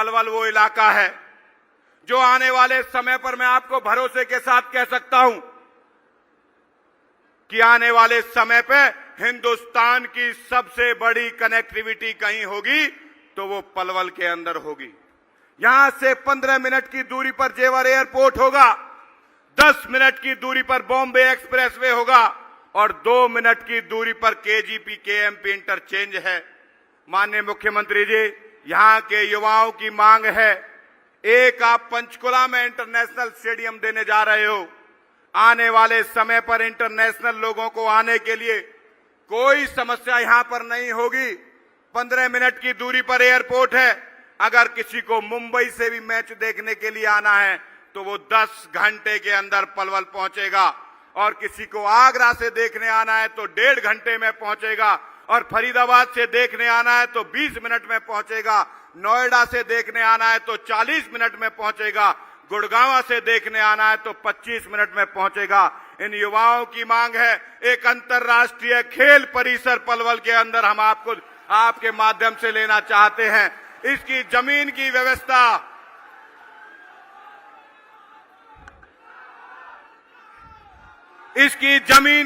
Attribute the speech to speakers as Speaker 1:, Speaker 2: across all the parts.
Speaker 1: पलवल वो इलाका है जो आने वाले समय पर मैं आपको भरोसे के साथ कह सकता हूं कि आने वाले समय पे हिंदुस्तान की सबसे बड़ी कनेक्टिविटी कहीं होगी तो वो पलवल के अंदर होगी। यहां से 15 मिनट की दूरी पर जेवर एयरपोर्ट होगा, 10 मिनट की दूरी पर बॉम्बे एक्सप्रेसवे होगा और 2 मिनट की दूरी पर केजीपी केएमपी इंटरचेंज है। माननीय मुख्यमंत्री जी, यहां के युवाओं की मांग है, एक आप पंचकुला में इंटरनेशनल स्टेडियम देने जा रहे हो। आने वाले समय पर इंटरनेशनल लोगों को आने के लिए कोई समस्या यहां पर नहीं होगी। 15 मिनट की दूरी पर एयरपोर्ट है। अगर किसी को मुंबई से भी मैच देखने के लिए आना है तो वो 10 घंटे के अंदर पलवल पहुंचेगा और किसी को आगरा से देखने आना है तो 1.5 घंटे में पहुंचेगा और फरीदाबाद से देखने आना है तो 20 मिनट में पहुंचेगा, नोएडा से देखने आना है तो 40 मिनट में पहुंचेगा, गुड़गांव से देखने आना है तो 25 मिनट में पहुंचेगा। इन युवाओं की मांग है एक अंतर्राष्ट्रीय खेल परिसर पलवल के अंदर हम आपको आपके माध्यम से लेना चाहते हैं। इसकी जमीन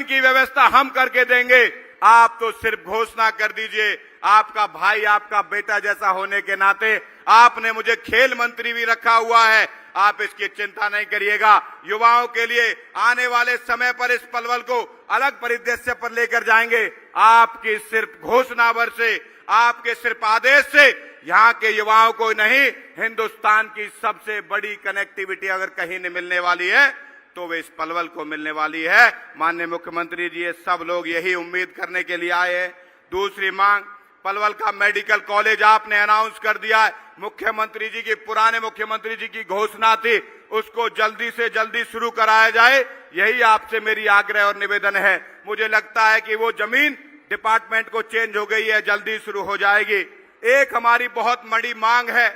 Speaker 1: की व्यवस्था हम करके देंगे। आप तो सिर्फ घोषणा कर दीजिए। आपका भाई, आपका बेटा जैसा होने के नाते आपने मुझे खेल मंत्री भी रखा हुआ है। आप इसकी चिंता नहीं करिएगा। युवाओं के लिए आने वाले समय पर इस पलवल को अलग परिदृश्य पर लेकर जाएंगे। आपकी सिर्फ घोषणा भर से, आपके सिर्फ आदेश से यहाँ के युवाओं को नहीं, हिंदुस्तान की सबसे बड़ी कनेक्टिविटी अगर कहीं नहीं मिलने वाली है तो वे इस पलवल को मिलने वाली है। माननीय मुख्यमंत्री जी, ये सब लोग यही उम्मीद करने के लिए आए हैं। दूसरी मांग, पलवल का मेडिकल कॉलेज आपने अनाउंस कर दिया है। मुख्यमंत्री जी की, पुराने मुख्यमंत्री जी की घोषणा थी, उसको जल्दी से जल्दी शुरू कराया जाए। यही आपसे मेरी आग्रह और निवेदन है। मुझे लगता है कि वो जमीन डिपार्टमेंट को चेंज हो गई है, जल्दी शुरू हो जाएगी। एक हमारी बहुत बड़ी मांग है,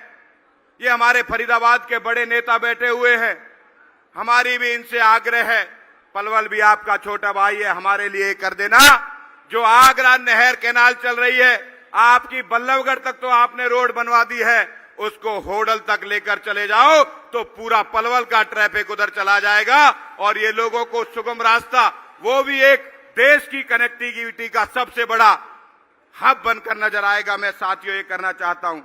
Speaker 1: ये हमारे फरीदाबाद के बड़े नेता बैठे हुए हैं, हमारी भी इनसे आग्रह है, पलवल भी आपका छोटा भाई है, हमारे लिए कर देना। जो आगरा नहर कैनाल चल रही है, आपकी बल्लभगढ़ तक तो आपने रोड बनवा दी है, उसको होडल तक लेकर चले जाओ तो पूरा पलवल का ट्रैफिक उधर चला जाएगा और ये लोगों को सुगम रास्ता, वो भी एक देश की कनेक्टिविटी का सबसे बड़ा हब बनकर नजर आएगा। मैं साथियों ये करना चाहता हूं,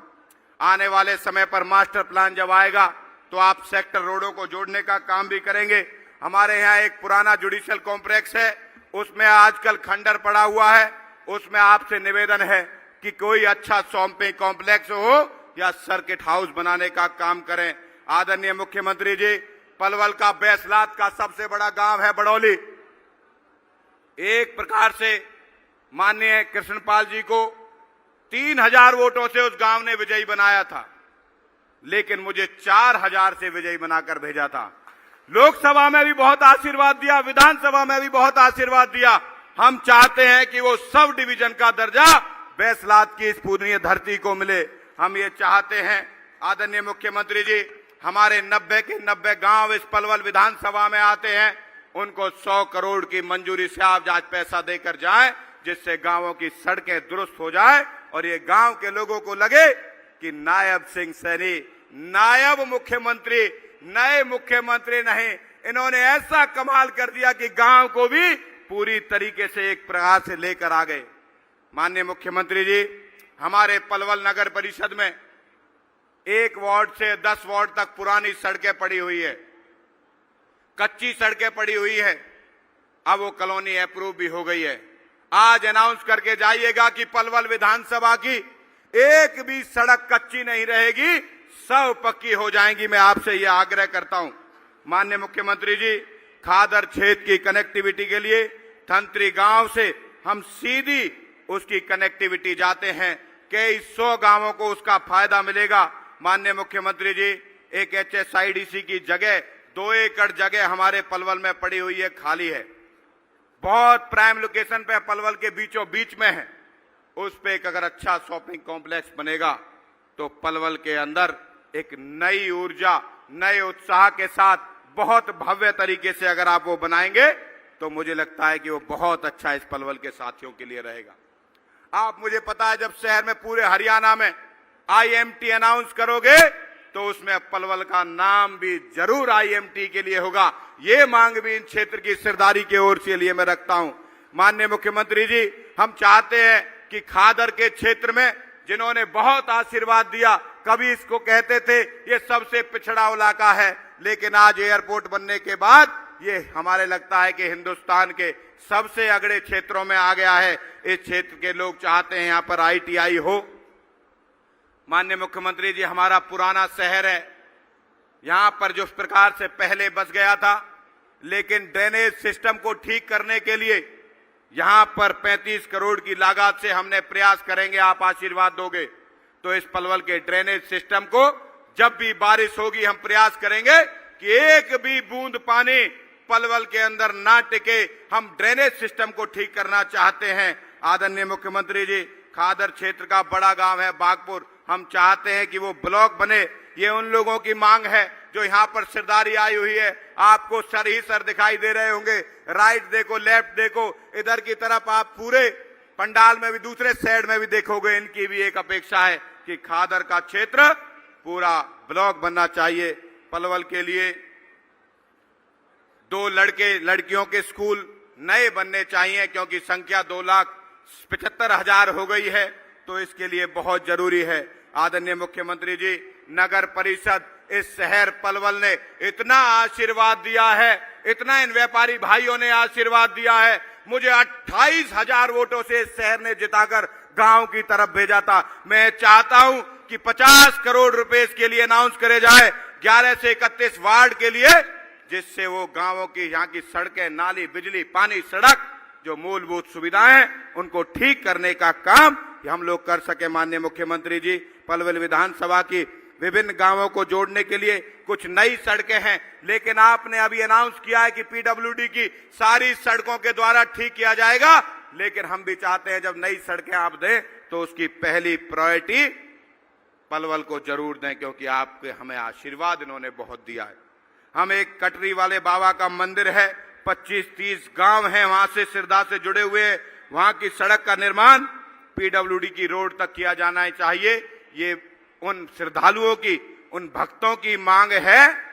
Speaker 1: आने वाले समय पर मास्टर प्लान जब आएगा तो आप सेक्टर रोडों को जोड़ने का काम भी करेंगे। हमारे यहाँ एक पुराना जुडिशियल कॉम्प्लेक्स है, उसमें आजकल खंडर पड़ा हुआ है। उसमें आपसे निवेदन है कि कोई अच्छा शॉपिंग कॉम्प्लेक्स हो या सर्किट हाउस बनाने का काम करें। आदरणीय मुख्यमंत्री जी, पलवल का बैसलात का सबसे बड़ा गांव है बड़ौली। एक प्रकार से माननीय कृष्णपाल जी को 3000 वोटों से उस गांव ने विजयी बनाया था, लेकिन मुझे 4000 से विजयी बनाकर भेजा था। लोकसभा में भी बहुत आशीर्वाद दिया, विधानसभा में भी बहुत आशीर्वाद दिया। हम चाहते हैं कि वो सब डिवीजन का दर्जा बैसलात की इस पूर्णीय धरती को मिले। हम ये चाहते हैं आदरणीय मुख्यमंत्री जी, हमारे 90 के 90 गांव इस पलवल विधानसभा में आते हैं, उनको 100 करोड़ की मंजूरी से आप आज पैसा देकर जाएं, जिससे गांवों की सड़कें दुरुस्त हो जाए और ये गांव के लोगों को लगे कि नायब सिंह सैनी नायब मुख्यमंत्री, नए मुख्यमंत्री नहीं, इन्होंने ऐसा कमाल कर दिया कि गांव को भी पूरी तरीके से एक प्रकार से लेकर आ गए। माननीय मुख्यमंत्री जी, हमारे पलवल नगर परिषद में 1 वार्ड से 10 वार्ड तक पुरानी सड़कें पड़ी हुई है, कच्ची सड़कें पड़ी हुई है। अब वो कॉलोनी अप्रूव भी हो गई है। आज अनाउंस करके जाइएगा कि पलवल विधानसभा की एक भी सड़क कच्ची नहीं रहेगी, सब पक्की हो जाएंगी। मैं आपसे यह आग्रह करता हूं। माननीय मुख्यमंत्री जी, खादर क्षेत्र की कनेक्टिविटी के लिए थंत्री गांव से हम सीधी उसकी कनेक्टिविटी जाते हैं, कई 100 गांवों को उसका फायदा मिलेगा। माननीय मुख्यमंत्री जी, एक HSIDC की जगह 2 एकड़ जगह हमारे पलवल में पड़ी हुई है, खाली है, बहुत प्राइम लोकेशन पे पलवल के बीचों बीच में है। उस पे एक अगर अच्छा शॉपिंग कॉम्प्लेक्स बनेगा तो पलवल के अंदर एक नई ऊर्जा, नए उत्साह के साथ बहुत भव्य तरीके से अगर आप वो बनाएंगे तो मुझे लगता है कि वो बहुत अच्छा इस पलवल के साथियों के लिए रहेगा। आप, मुझे पता है, जब शहर में पूरे हरियाणा में आईएमटी अनाउंस करोगे तो उसमें पलवल का नाम भी जरूर आईएमटी के लिए होगा। ये मांग भी इन क्षेत्र की सरदारी की ओर से लिए मैं रखता हूं। माननीय मुख्यमंत्री जी, हम चाहते हैं कि खादर के क्षेत्र में जिन्होंने बहुत आशीर्वाद दिया, कभी इसको कहते थे ये सबसे पिछड़ा इलाका है, लेकिन आज एयरपोर्ट बनने के बाद ये हमारे लगता है कि हिंदुस्तान के सबसे अगड़े क्षेत्रों में आ गया है। इस क्षेत्र के लोग चाहते हैं यहां पर आईटीआई हो। माननीय मुख्यमंत्री जी, हमारा पुराना शहर है, यहां पर जिस प्रकार से पहले बस गया था, लेकिन ड्रेनेज सिस्टम को ठीक करने के लिए यहां पर 35 करोड़ की लागत से हमने प्रयास करेंगे। आप आशीर्वाद दोगे तो इस पलवल के ड्रेनेज सिस्टम को जब भी बारिश होगी हम प्रयास करेंगे कि एक भी बूंद पानी पलवल के अंदर ना टिके। हम ड्रेनेज सिस्टम को ठीक करना चाहते हैं। आदरणीय मुख्यमंत्री जी, खादर क्षेत्र का बड़ा गांव है बागपुर, हम चाहते हैं कि वो ब्लॉक बने। ये उन लोगों की मांग है जो यहाँ पर सरदारी आई हुई है। आपको सर ही सर दिखाई दे रहे होंगे, राइट देखो, लेफ्ट देखो, इधर की तरफ आप पूरे पंडाल में भी, दूसरे साइड में भी देखोगे। इनकी भी एक अपेक्षा है कि खादर का क्षेत्र पूरा ब्लॉक बनना चाहिए। पलवल के लिए 2 लड़कियों के स्कूल नए बनने चाहिए, क्योंकि संख्या 2,75,000 हो गई है, तो इसके लिए बहुत जरूरी है। आदरणीय मुख्यमंत्री जी, नगर परिषद इस शहर पलवल ने इतना आशीर्वाद दिया है, इतना इन व्यापारी भाइयों ने आशीर्वाद दिया है। मुझे 28,000 वोटों से इस शहर ने जिताकर गांव की तरफ भेजा था। मैं चाहता हूं कि 50 करोड़ रुपए इसके लिए अनाउंस करे जाए 11 से 31 वार्ड के लिए, जिससे वो गांवों की यहाँ की सड़कें, नाली, बिजली, पानी, सड़क, जो मूलभूत सुविधाएं हैं, उनको ठीक करने का काम हम लोग कर सके। माननीय मुख्यमंत्री जी, पलवल विधानसभा की विभिन्न गांवों को जोड़ने के लिए कुछ नई सड़कें हैं, लेकिन आपने अभी अनाउंस किया है कि पीडब्ल्यूडी की सारी सड़कों के द्वारा ठीक किया जाएगा। लेकिन हम भी चाहते हैं जब नई सड़कें आप दें तो उसकी पहली प्रायोरिटी पलवल को जरूर दें, क्योंकि आपके हमें आशीर्वाद इन्होंने बहुत दिया है। हम एक कटरी वाले बाबा का मंदिर है, 25-30 गांव हैं वहां से श्रद्धा से जुड़े हुए, वहां की सड़क का निर्माण पीडब्ल्यूडी की रोड तक किया जाना चाहिए। ये उन श्रद्धालुओं की, उन भक्तों की मांग है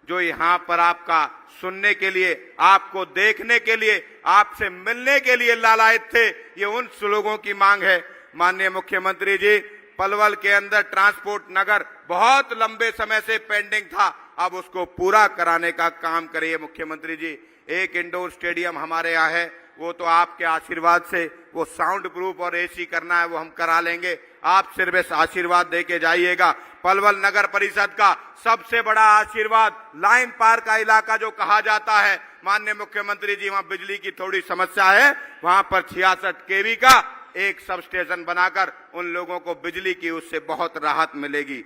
Speaker 1: जो यहां पर आपका सुनने के लिए, आपको देखने के लिए, आपसे मिलने के लिए लालायित थे। ये उन लोगों की मांग है। माननीय मुख्यमंत्री जी, पलवल के अंदर ट्रांसपोर्ट नगर बहुत लंबे समय से पेंडिंग था, अब उसको पूरा कराने का काम करिए मुख्यमंत्री जी। एक इंडोर स्टेडियम हमारे यहाँ है, वो तो आपके आशीर्वाद से, वो साउंड प्रूफ और एसी करना है वो हम करा लेंगे। आप सिर्फ इस आशीर्वाद देके जाइएगा। पलवल नगर परिषद का सबसे बड़ा आशीर्वाद लाइन पार का इलाका जो कहा जाता है, माननीय मुख्यमंत्री जी, वहां बिजली की थोड़ी समस्या है, वहां पर 66 केवी का एक सब स्टेशन बनाकर उन लोगों को बिजली की उससे बहुत राहत मिलेगी।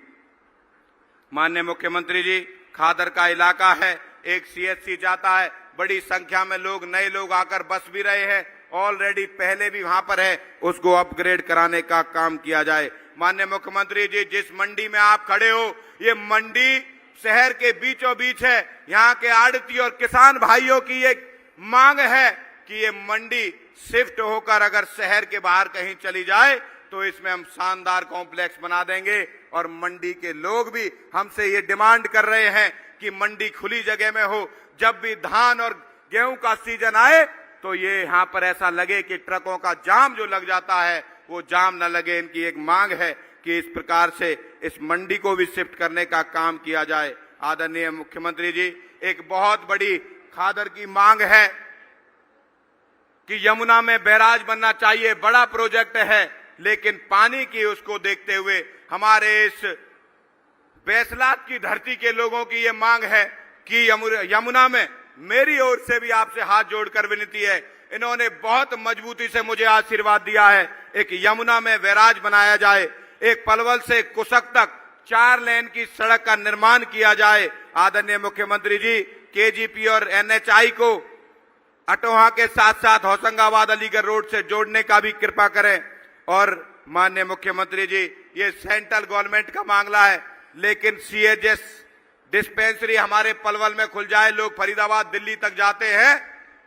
Speaker 1: माननीय मुख्यमंत्री जी, खादर का इलाका है, एक सीएचसी जाता है, बड़ी संख्या में लोग, नए लोग आकर बस भी रहे हैं, ऑलरेडी पहले भी वहां पर है, उसको अपग्रेड कराने का काम किया जाए। माननीय मुख्यमंत्री जी, जिस मंडी में आप खड़े हो, ये मंडी शहर के बीचों बीच है। यहाँ के आड़ती और किसान भाइयों की एक मांग है कि ये मंडी शिफ्ट होकर अगर शहर के बाहर कहीं चली जाए तो इसमें हम शानदार कॉम्प्लेक्स बना देंगे। और मंडी के लोग भी हमसे ये डिमांड कर रहे हैं कि मंडी खुली जगह में हो, जब भी धान और गेहूं का सीजन आए तो ये यहाँ पर ऐसा लगे कि ट्रकों का जाम जो लग जाता है वो जाम न लगे। इनकी एक मांग है कि इस प्रकार से इस मंडी को भी शिफ्ट करने का काम किया जाए। आदरणीय मुख्यमंत्री जी, एक बहुत बड़ी खादर की मांग है कि यमुना में बैराज बनना चाहिए, बड़ा प्रोजेक्ट है, लेकिन पानी की उसको देखते हुए हमारे इस बैसलात की धरती के लोगों की ये मांग है कि यमुना में, मेरी ओर से भी आपसे हाथ जोड़कर विनती है, इन्होंने बहुत मजबूती से मुझे आशीर्वाद दिया है, एक यमुना में बैराज बनाया जाए, एक पलवल से कुसक तक 4 लेन की सड़क का निर्माण किया जाए। आदरणीय मुख्यमंत्री जी, केजीपी और एनएचआई को अटोहा के साथ साथ होशंगाबाद अलीगढ़ रोड से जोड़ने का भी कृपा करें। और माननीय मुख्यमंत्री जी, ये सेंट्रल गवर्नमेंट का मामला है, लेकिन सीएचएस डिस्पेंसरी हमारे पलवल में खुल जाए, लोग फरीदाबाद, दिल्ली तक जाते हैं,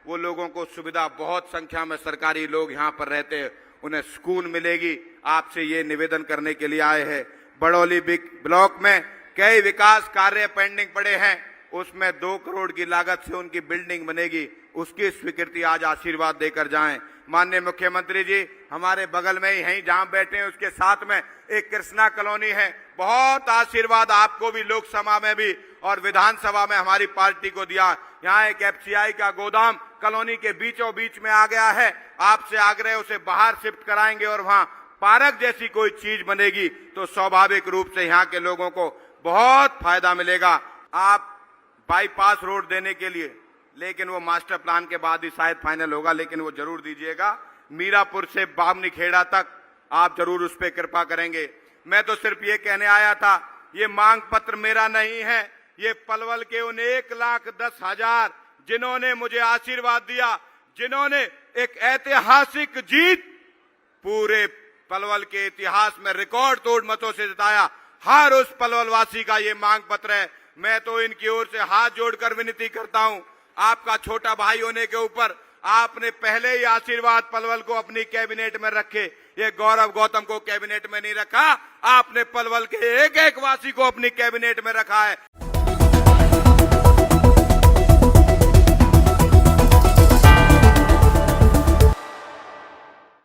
Speaker 1: वो लोगों को सुविधा, बहुत संख्या में सरकारी लोग यहाँ पर रहते हैं, उन्हें सुकून मिलेगी। आपसे ये निवेदन करने के लिए आए हैं। बड़ौली ब्लॉक में कई विकास कार्य पेंडिंग पड़े हैं, उसमें 2 करोड़ की लागत से उनकी बिल्डिंग बनेगी, उसकी स्वीकृति आज आशीर्वाद देकर जाएं। माननीय मुख्यमंत्री जी, हमारे बगल में ही यहीं जहां बैठे हैं उसके साथ में एक कृष्णा कॉलोनी है, बहुत आशीर्वाद आपको भी लोकसभा में भी और विधानसभा में हमारी पार्टी को दिया। यहाँ एक एफसीआई का गोदाम कॉलोनी के बीचों बीच में आ गया है, आपसे आग्रह उसे बाहर शिफ्ट कराएंगे और वहां पार्क जैसी कोई चीज बनेगी तो स्वाभाविक रूप से यहाँ के लोगों को बहुत फायदा मिलेगा। आप बाईपास रोड देने के लिए, लेकिन वो मास्टर प्लान के बाद ही शायद फाइनल होगा, लेकिन वो जरूर दीजिएगा। मीरापुर से बामनी खेड़ा तक आप जरूर उस पर कृपा करेंगे। मैं तो सिर्फ ये कहने आया था, ये मांग पत्र मेरा नहीं है, ये पलवल के उन 1,10,000 जिन्होंने मुझे आशीर्वाद दिया, जिन्होंने एक ऐतिहासिक जीत पूरे पलवल के इतिहास में रिकॉर्ड तोड़ मतों से जिताया, हर उस पलवल वासी का ये मांग पत्र है। मैं तो इनकी ओर से हाथ जोड़कर विनती करता हूं, आपका छोटा भाई होने के ऊपर आपने पहले ही आशीर्वाद पलवल को अपनी कैबिनेट में रखे, ये गौरव गौतम को कैबिनेट में नहीं रखा, आपने पलवल के एक एक वासी को अपनी कैबिनेट में रखा है।